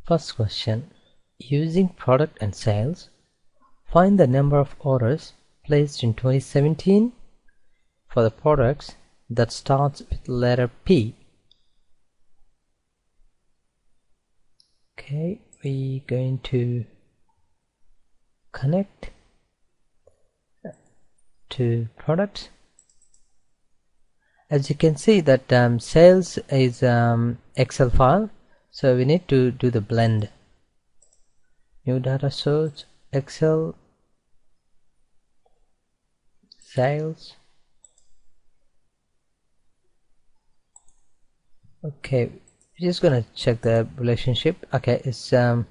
First question. Using product and sales, find the number of orders placed in 2017 for the products that starts with letter P. Okay, we're going to connect to products. As you can see that sales is Excel file, so we need to do the blend. New data source, Excel, sales. Okay, we're just gonna check the relationship. Okay, it's do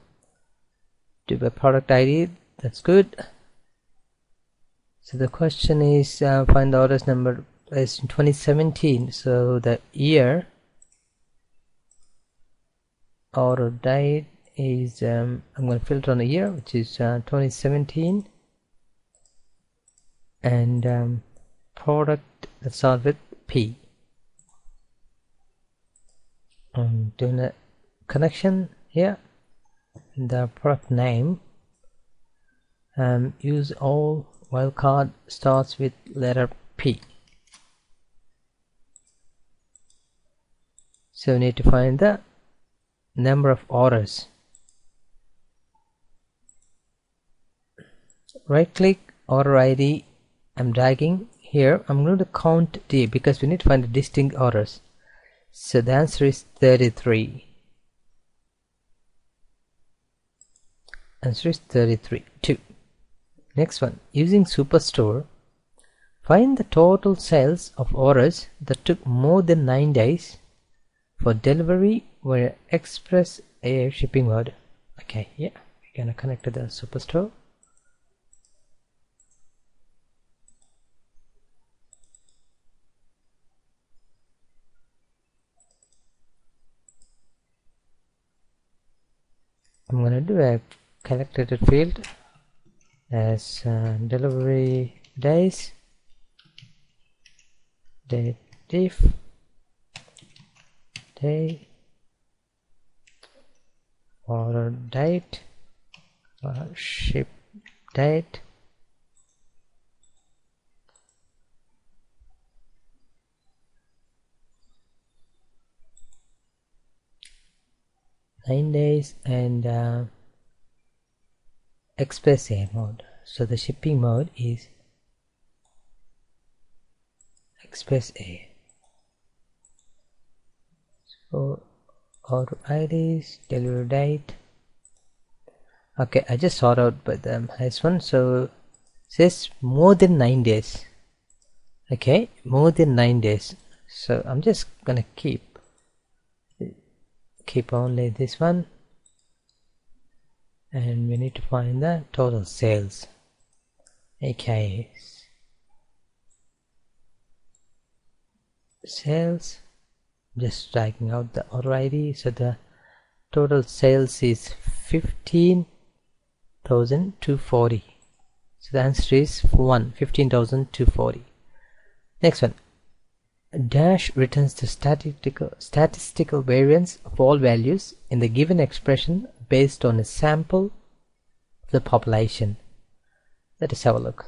by product ID. That's good. So the question is find the orders number placed in 2017. So the year order date is I'm going to filter on a year, which is 2017, and product that starts with P. I'm doing a connection here. The product name, use all wildcard starts with letter P. So we need to find the number of orders. Right click, order ID. I'm dragging here. I'm going to count D because we need to find the distinct orders. So the answer is 33. Answer is 33. 2. Next one. Using Superstore, find the total sales of orders that took more than 9 days for delivery via express air shipping mode. Okay, yeah, we're gonna connect to the Superstore. I'm gonna do a calculated field as delivery days, date diff, day, order date, ship date, nine days, and express air mode. So the shipping mode is express air. So order IDs, delivery date. Okay, I just sort out by the highest one. So it says more than 9 days. Okay, more than 9 days. So I'm just gonna keep only this one, and we need to find the total sales. Okay, sales. Just dragging out the order ID. So the total sales is 15,240. So the answer is 15,240. Next one. Dash returns the statistical variance of all values in the given expression based on a sample of the population. Let us have a look.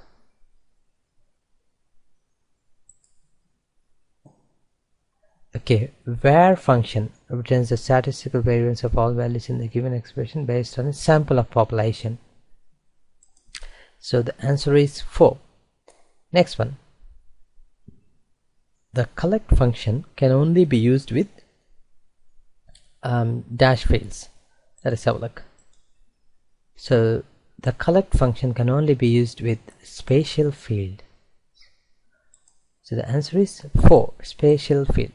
Okay, var function returns the statistical variance of all values in the given expression based on a sample of population. So the answer is 4. Next one. The collect function can only be used with dash fields. Let us have a look. So the collect function can only be used with spatial field. So the answer is 4, spatial field.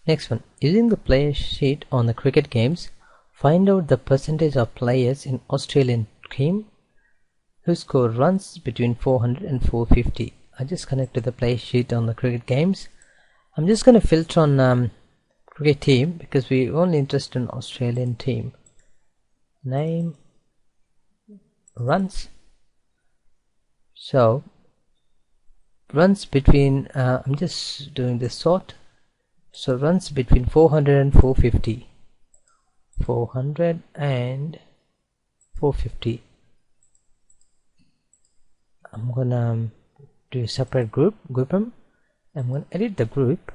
Next one. Using the player sheet on the cricket games, find out the percentage of players in Australian team who score runs between 400 and 450. I just connected the play sheet on the cricket games. I'm just going to filter on cricket team because we're only interested in Australian team. Name, runs. So runs between I'm just doing this sort. So runs between 400 and 450. 400 and 450. I'm gonna do a separate group them. I'm gonna edit the group,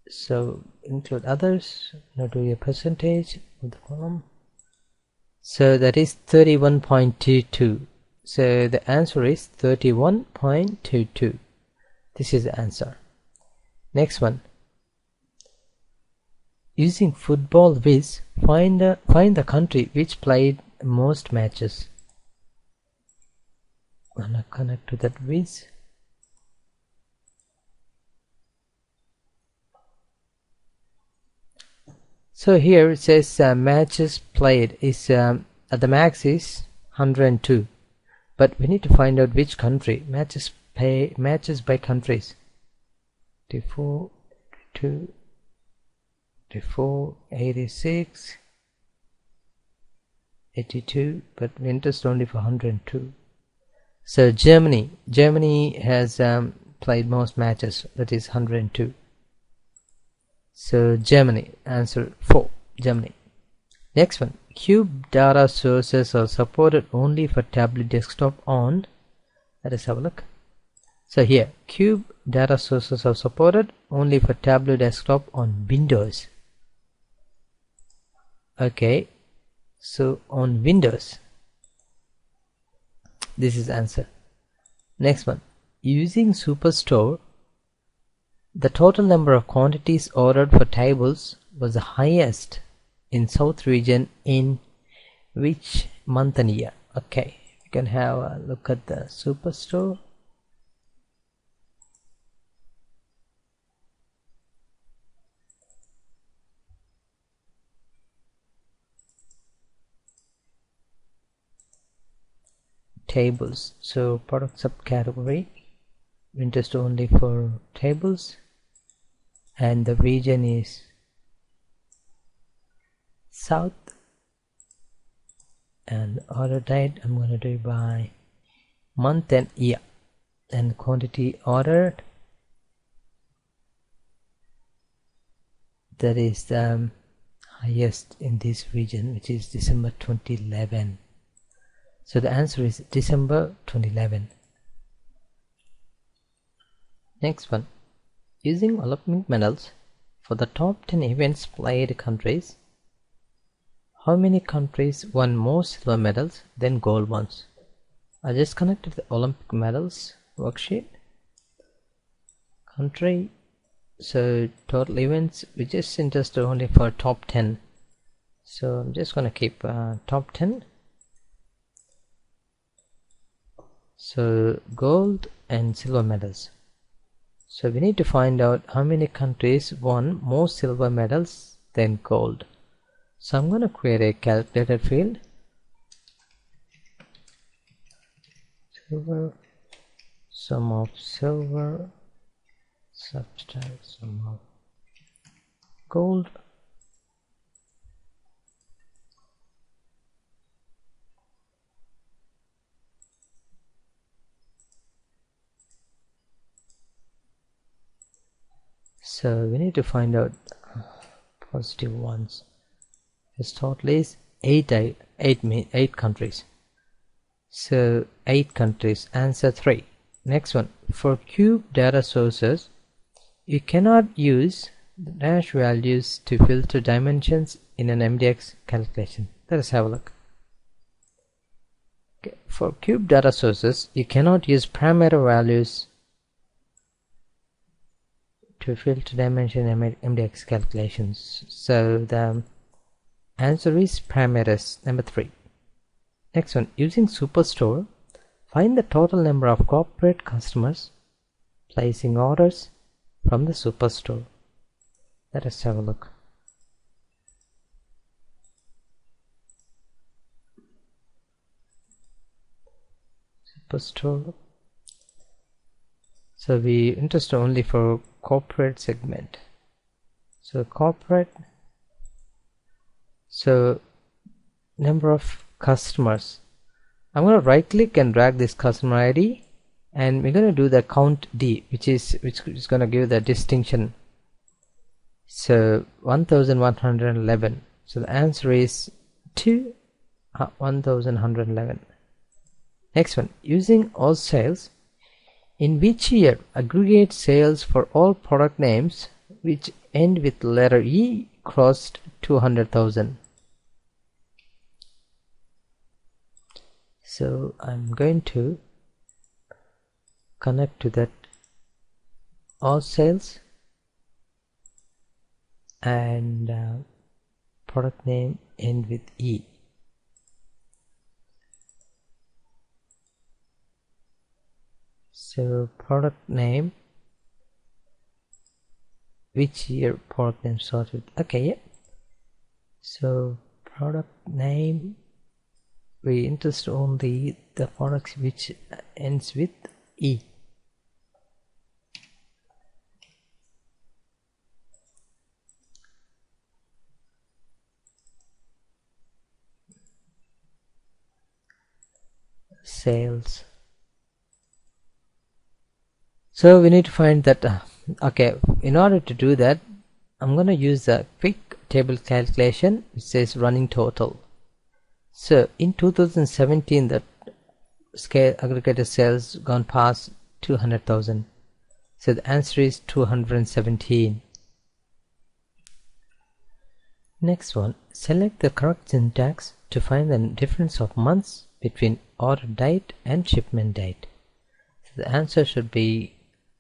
so include others. Now do a percentage of the column, so that is 31.22. so the answer is 31.22. this is the answer. Next one, using football viz, find the country which played most matches. I'm gonna connect to that viz. So here it says matches played is at the max is 102, but we need to find out which country. Matches by countries. 84, 82, 84, 86, 82, but we're interested only for 102. So Germany has played most matches, that is 102. So Germany, answer 4, Germany. Next one, Cube data sources are supported only for Tableau desktop on. Let us have a look. So here, Cube data sources are supported only for Tableau desktop on Windows. Okay, so on Windows, this is answer. Next one, using Superstore, the total number of quantities ordered for tables was the highest in South region in which month and year? Okay, we can have a look at the Superstore. Tables, so product subcategory, interest only for tables, and the region is South, and order date I'm going to do by month and year, and quantity ordered, that is the highest in this region, which is December 2011. So the answer is December 2011. Next one, using Olympic medals for the top 10 events played countries, how many countries won more silver medals than gold ones? I just connected the Olympic medals worksheet. Country, so total events, we just interested only for top 10. So I'm just going to keep top 10. So gold and silver medals. So we need to find out how many countries won more silver medals than gold. So I'm going to create a calculator field. Silver, sum of silver, subtract sum of gold. So we need to find out positive ones. His total is 8 countries. So 8 countries, answer 3. Next one, for cube data sources, you cannot use the dash values to filter dimensions in an MDX calculation. Let us have a look. Okay. For cube data sources, you cannot use parameter values to filter dimension MDX calculations. So the answer is parameters, number 3. Next one, using Superstore, find the total number of corporate customers placing orders from the Superstore. Let us have a look. Superstore. So we interest only for corporate segment. So corporate, so number of customers. I'm going to right click and drag this customer ID, and we're going to do the count D, which is going to give the distinction. So So 1111. So the answer is 2, 1111. Next one, using all sales, in which year aggregate sales for all product names which end with letter E crossed 200,000? So I'm going to connect to that all sales and product name end with E. So product name, which year product name started? Okay, yeah. So product name, we interest only the products which ends with E. Sales. So we need to find that. Okay, in order to do that, I'm going to use a quick table calculation which says running total. So in 2017, the scale aggregated sales gone past 200,000. So the answer is 217. Next one, select the correct syntax to find the difference of months between order date and shipment date. So the answer should be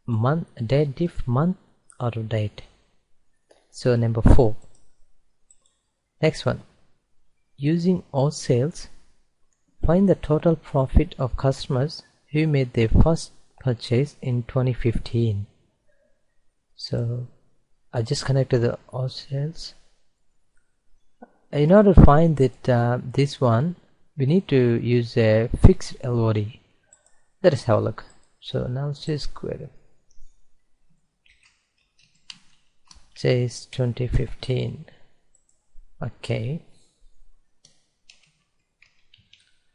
month, date diff, month, order date. So number 4. Next one, using all sales, find the total profit of customers who made their first purchase in 2015. So I just connected the all sales. In order to find that this one, we need to use a fixed LOD. Let us have a look. So analysis query says 2015. Okay,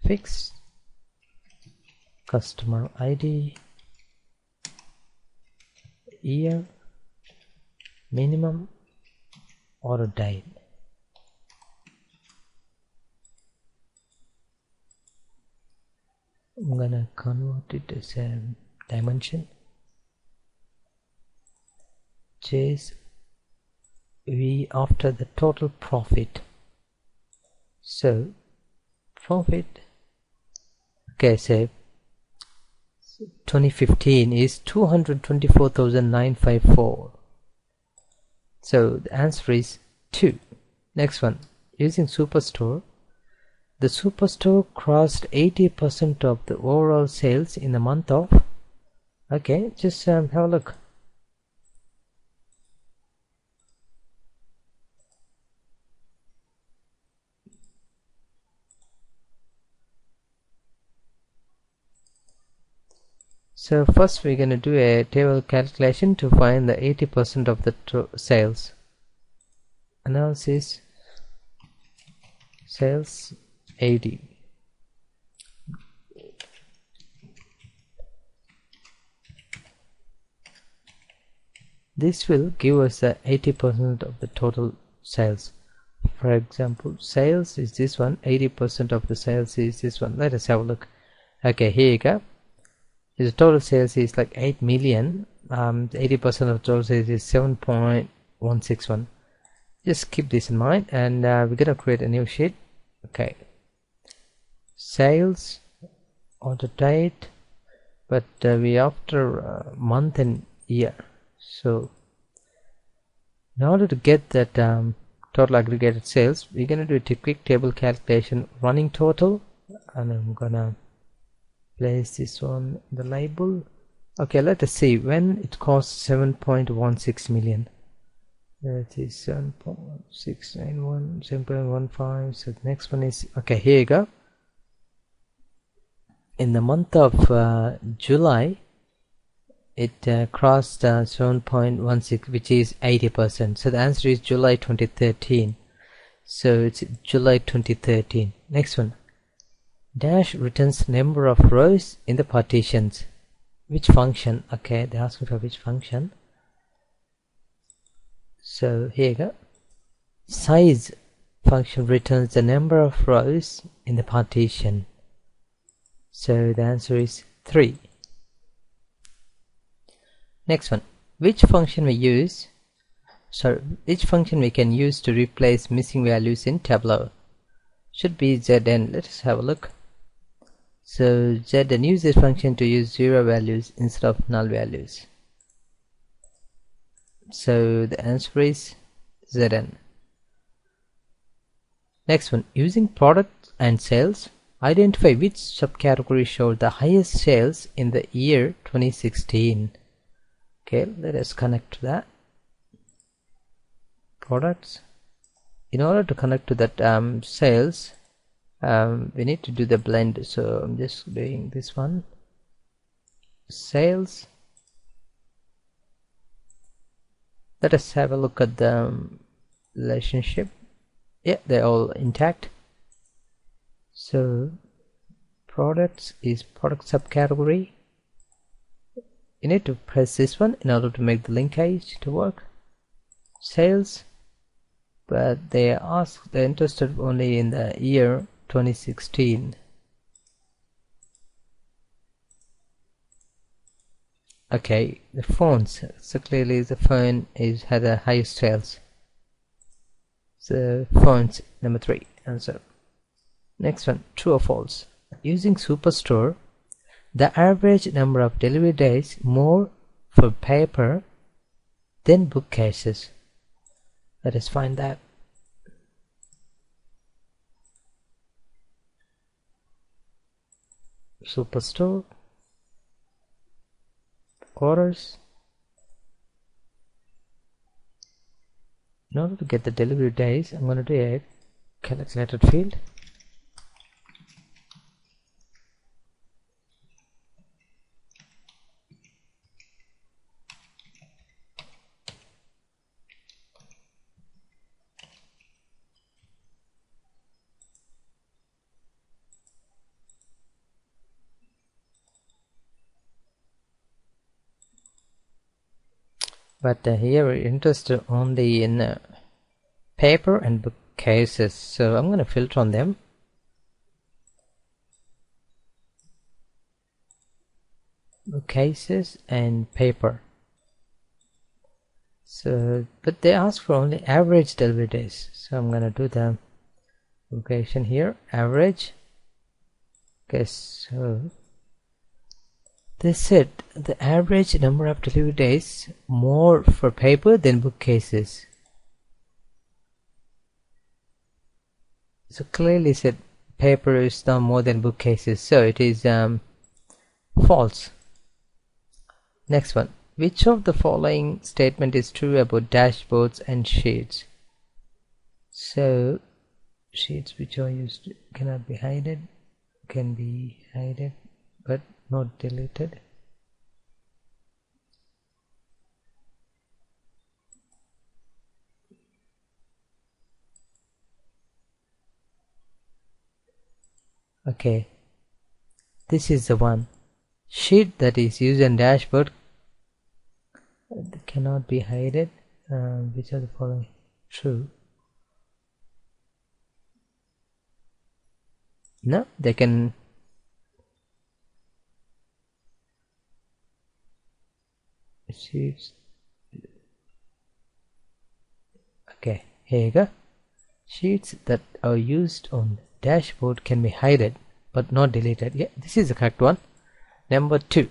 fixed customer ID, year, minimum, order date. I'm gonna convert it as a dimension. Chase V after the total profit. So profit, okay, say 2015 is 224,954. So the answer is 2. Next one, using Superstore, the Superstore crossed 80% of the overall sales in the month of. Okay, just have a look. So first we're going to do a table calculation to find the 80% of the sales. Analysis, sales 80. This will give us the 80% of the total sales. For example, sales is this one, 80% of the sales is this one. Let us have a look. Okay, here you go. The total sales is like 8 million. 80% of total sales is 7.161. Just keep this in mind, and we're gonna create a new sheet. Okay, sales, order date, but we after month and year. So in order to get that total aggregated sales, we're gonna do a quick table calculation, running total, and I'm gonna place this one in the label. Okay, let us see when it costs 7.16 million. That is 7.691, 7.15. So the next one is, okay, here you go. In the month of July, it crossed 7.16, which is 80%. So the answer is July 2013. So it's July 2013. Next one, dash returns number of rows in the partitions. Which function? Okay, they ask me for which function. So here you go. Size function returns the number of rows in the partition. So the answer is 3. Next one, which function we can use to replace missing values in Tableau? Should be Zn. Let us have a look. So Zn uses this function to use 0 values instead of null values. So the answer is Zn. Next one, using product and sales, identify which subcategory showed the highest sales in the year 2016. Okay, let us connect to that. Products. In order to connect to that sales, we need to do the blend. So I'm just doing this one. Sales. Let us have a look at the relationship. Yeah, they're all intact. So products is product subcategory. You need to press this one in order to make the linkage to work. Sales, but they're interested only in the year 2016. Okay, the phones. So clearly the phone had the highest sales. So phones, number 3 answer. Next one, true or false. Using Superstore, the average number of delivery days more for paper than bookcases. Let us find that. Superstore, orders. In order to get the delivery days, I'm going to do a calculated field. But here we're interested only in paper and bookcases, so I'm going to filter on them. Bookcases and paper. So, but they ask for only average delivery days, so I'm going to do the location here, average. Okay, so they said the average number of delivery days more for paper than bookcases. So clearly said paper is now more than bookcases, so it is false. Next one, which of the following statement is true about dashboards and sheets? So sheets which are used cannot be hidden, can be hidden but not deleted. Okay, this is the one. Sheet that is used in dashboard cannot be hidden. Which are the following true? No, they can. Sheets. Okay, here you go. Sheets that are used on dashboard can be hidden but not deleted. Yeah, this is the correct one. Number 2.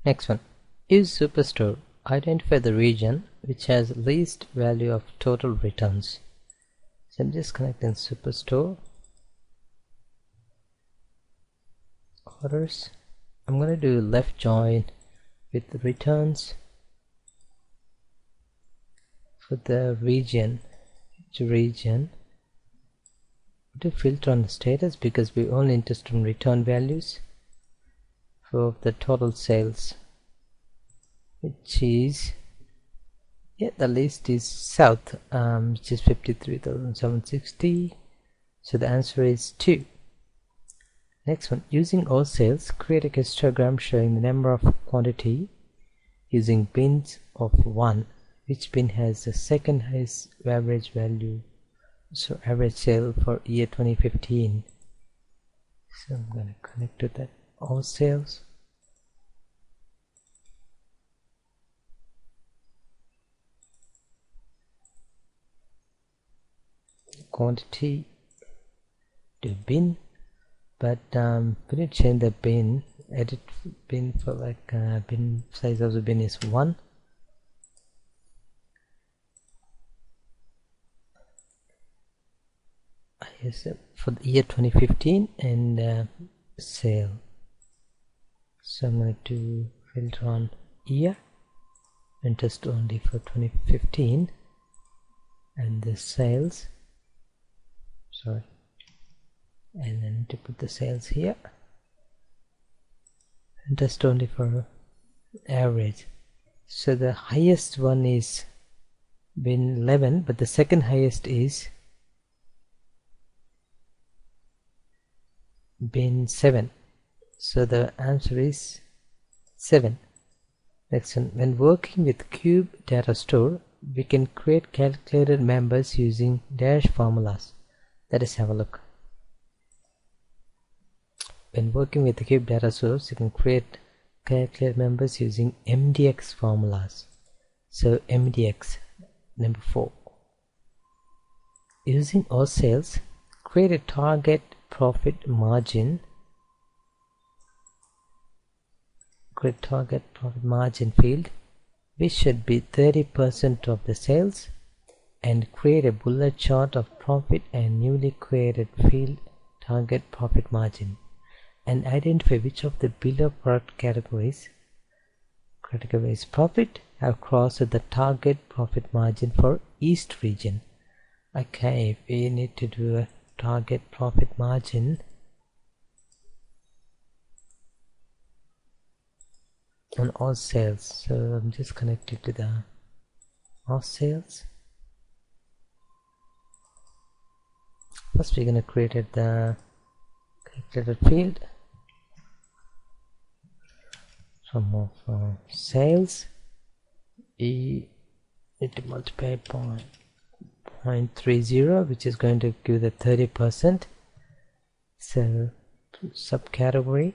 Next one, use Superstore. Identify the region which has least value of total returns. So I'm just connecting Superstore. Orders. I'm going to do left join with the returns for the region. To filter on the status because we're only interested in return values for the total sales, which is, yeah, the list is south, which is 53,760. So the answer is 2. Next one, using all sales, create a histogram showing the number of quantity using bins of 1. which bin has the second highest average value, so average sale for year 2015. So I'm going to connect to that. All sales, quantity to bin, but we need to change the bin, edit bin for like bin size of the bin is 1. Yes, for the year 2015 and sale. So I'm going to do filter on year and test only for 2015, and the sales, sorry, and then to put the sales here and test only for average. So the highest one is bin 11, but the second highest is bin 7, so the answer is 7. Next one, when working with Cube Data Store, we can create calculated members using dash formulas. Let us have a look. When working with the Cube Data Source, you can create calculated members using MDX formulas. So MDX number 4. Using all sales, create a target profit margin. Create target profit margin field, which should be 30% of the sales, and create a bullet chart of profit and newly created field target profit margin, and identify which of the below product categories profit have crossed the target profit margin for East region. Okay, we need to do a target profit margin on all sales. So I'm just connected to the all sales. First we're going to create the calculated field from sales. We need to multiply by 0.30, which is going to give the 30%. So subcategory,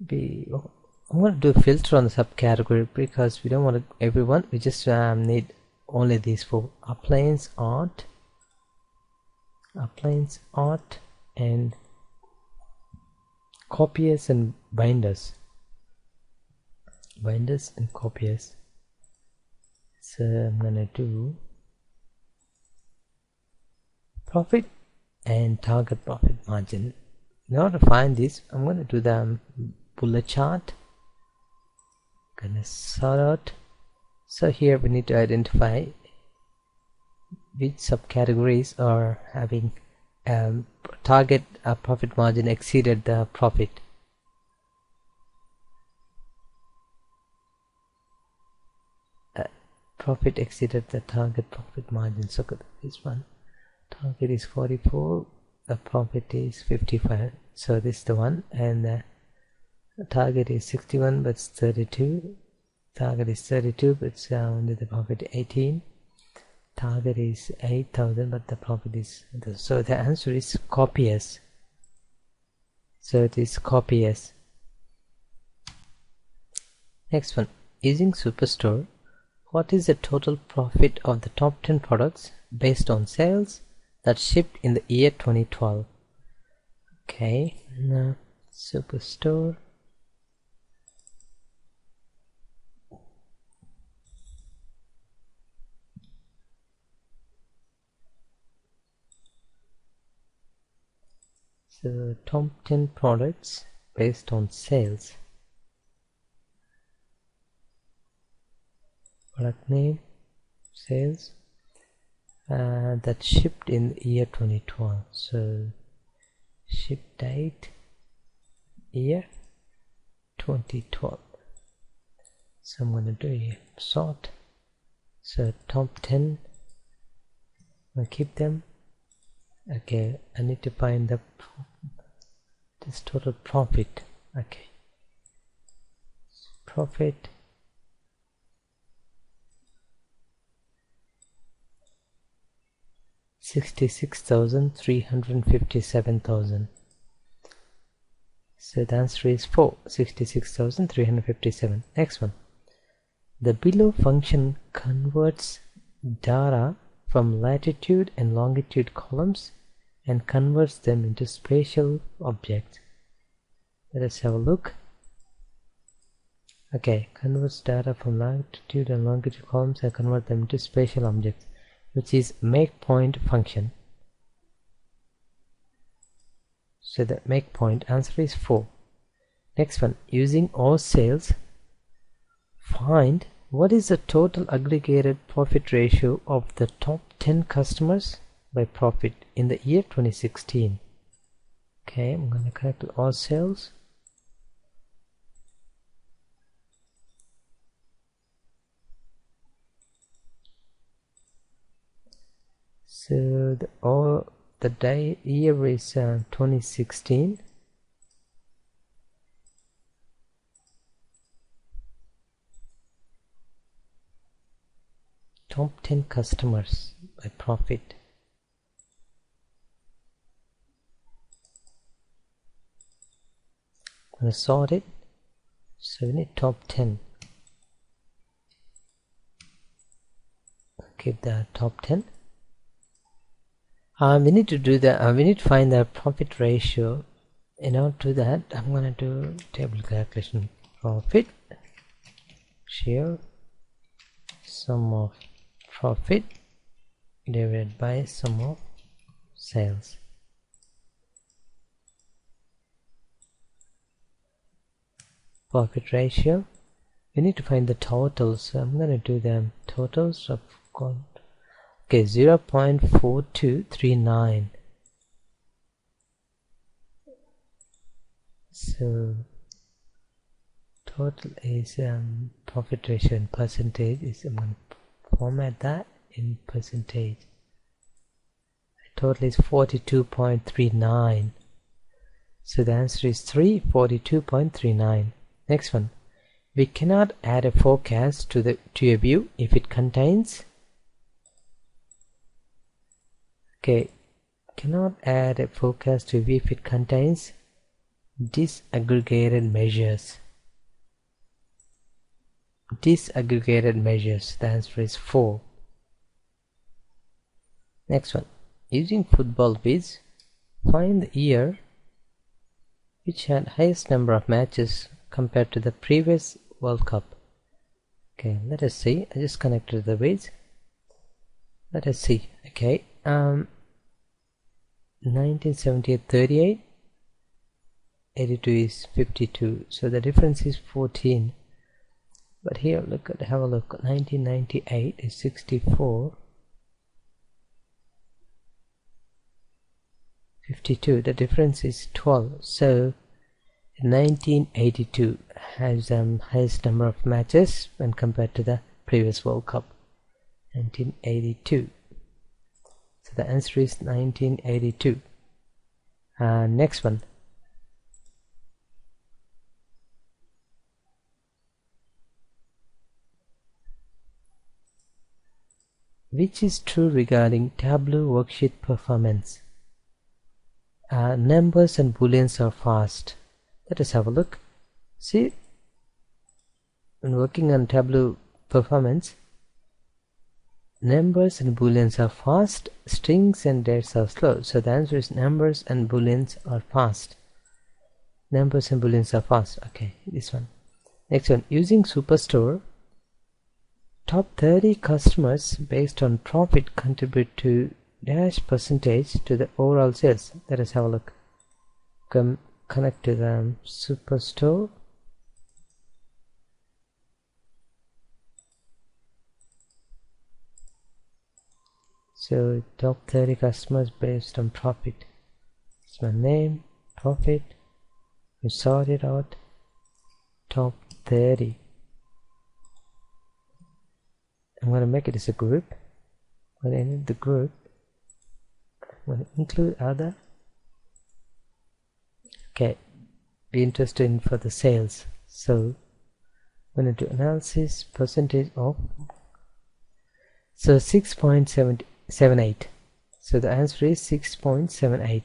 I'm going to do a filter on the subcategory because we don't want everyone. We just need only these 4: appliance, art, and copiers and binders. Binders and copiers. So I'm going to do profit and target profit margin. In order to find this, I'm going to do the bullet chart. Gonna sort out. So here we need to identify which subcategories are having target profit margin exceeded the profit. Profit exceeded the target profit margin. So this one, target is 44, the profit is 55. So this is the one, and the target is 61 but it's 32. Target is 32 but it's only the profit 18. Target is 8,000 but the profit is, so the answer is copiers. So it is copiers. Next one, using Superstore, what is the total profit of the top 10 products based on sales that shipped in the year 2012? Okay, now Superstore. So top 10 products based on sales. Product name, sales, that shipped in the year 2012. So ship date, year 2012. So I'm going to do a sort. So top 10, I'll keep them. Okay, I need to find this total profit. Okay, profit 66,357,000. So the answer is 4, 66,357. Next one. The below function converts data from latitude and longitude columns and converts them into spatial objects. Let us have a look. Okay, converts data from latitude and longitude columns and convert them into spatial objects, which is make point function. So the make point answer is 4. Next one, using all sales, find what is the total aggregated profit ratio of the top 10 customers by profit in the year 2016. Okay, I'm going to connect to all sales. So the year is 2016. Top 10 customers by profit. I'm going to sort it. So we need top 10. Keep the top 10. We need to do that. We need to find the profit ratio. In order to do that, I'm going to do table calculation. Profit share sum of profit divided by sum of sales. Profit ratio. We need to find the totals. So I'm going to do the totals of okay, 0.4239. So total is profit ratio in percentage is, I'm going to format that in percentage. Total is 42.39. So the answer is 3, 42.39. Next one. We cannot add a forecast to a view if it contains. Okay, cannot add a forecast to a view if it contains disaggregated measures. Disaggregated measures. The answer is 4. Next one. Using football viz, find the year which had highest number of matches compared to the previous World Cup. Okay, let us see. I just connected the viz. Let us see. Okay, 1978 38, 82 is 52, so the difference is 14. But here, have a look. 1998 is 64, 52. The difference is 12. So 1982 has highest number of matches when compared to the previous World Cup. 1982. So the answer is 1982. Next one. Which is true regarding Tableau worksheet performance? Numbers and booleans are fast. Let us have a look. See, when working on Tableau performance, numbers and booleans are fast, strings and dates are slow. So the answer is numbers and booleans are fast. Numbers and booleans are fast. Okay, this one. Next one. Using Superstore, top 30 customers based on profit contribute to dash percentage to the overall sales. Let us have a look. Connect to the Superstore. So top 30 customers based on profit. It's my name, profit. We sort it out. Top 30. I'm going to make it as a group. When I need the group, I'm going to include other. Okay, be interested in for the sales. So I'm going to do analysis percentage of. So 6.78. So the answer is 6.78.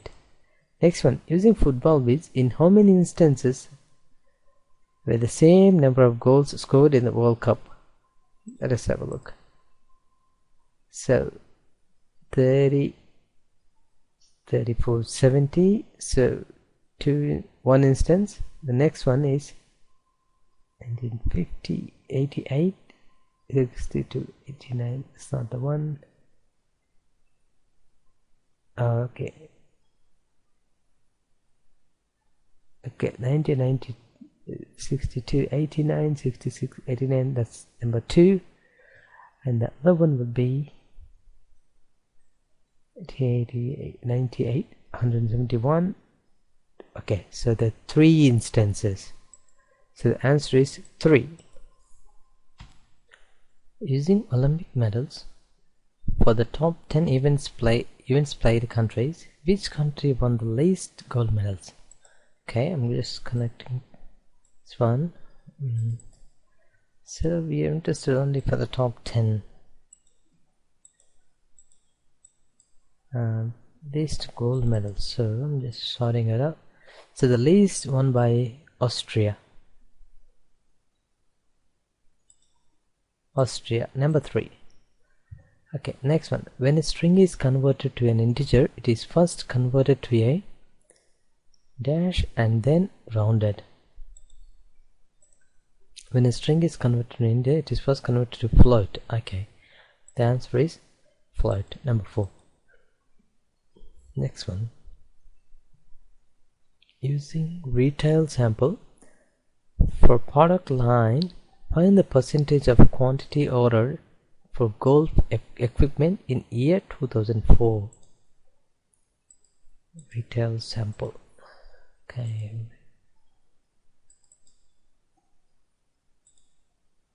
Next one, using football bits, in how many instances were the same number of goals scored in the World Cup? Let us have a look. So 30, 34, 70. So one instance. The next one is 1950, 88, 62, 89. It's not the one. Okay. 1990, 62, 89, 66, 89. That's number 2. And the other one would be 88, 98, 171. Okay, so the 3 instances. So the answer is 3. Using Olympic medals for the top 10 events played countries, which country won the least gold medals? Okay, I'm just connecting this one. So we are interested only for the top 10 least gold medals. So I'm just sorting it out. So the least won by Austria. Number 3. Okay, next one. When a string is converted to an integer, it is first converted to a dash and then rounded. When a string is converted to an integer, it is first converted to float. Okay, the answer is float. Number 4. Next one. Using retail sample for product line, find the percentage of quantity ordered for golf equipment in year 2004. Retail sample. Okay.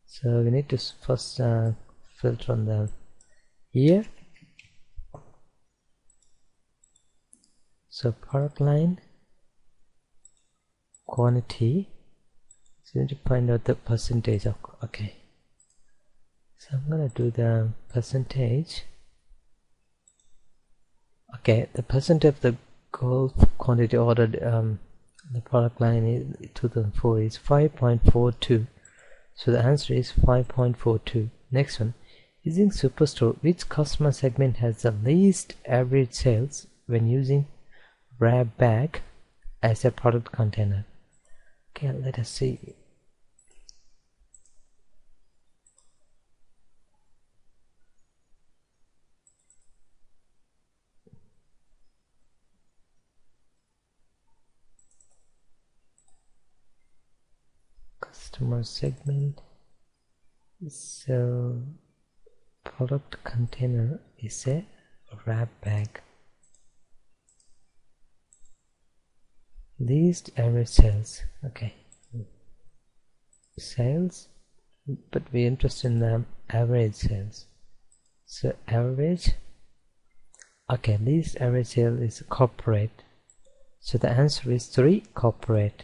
So we need to first filter on the year. So product line, quantity. So we need to find out the percentage of. Okay. So I'm gonna do the percentage. Okay, the percentage of the golf quantity ordered the product line is 2004 is 5.42. So the answer is 5.42. Next one. Using Superstore, which customer segment has the least average sales when using wrap bag as a product container? Okay, let us see. Customer segment. So product container is a wrap bag. Least average sales. Okay, sales, but we're interested in the average sales. So average. Okay, least average sale is corporate. So the answer is 3, corporate.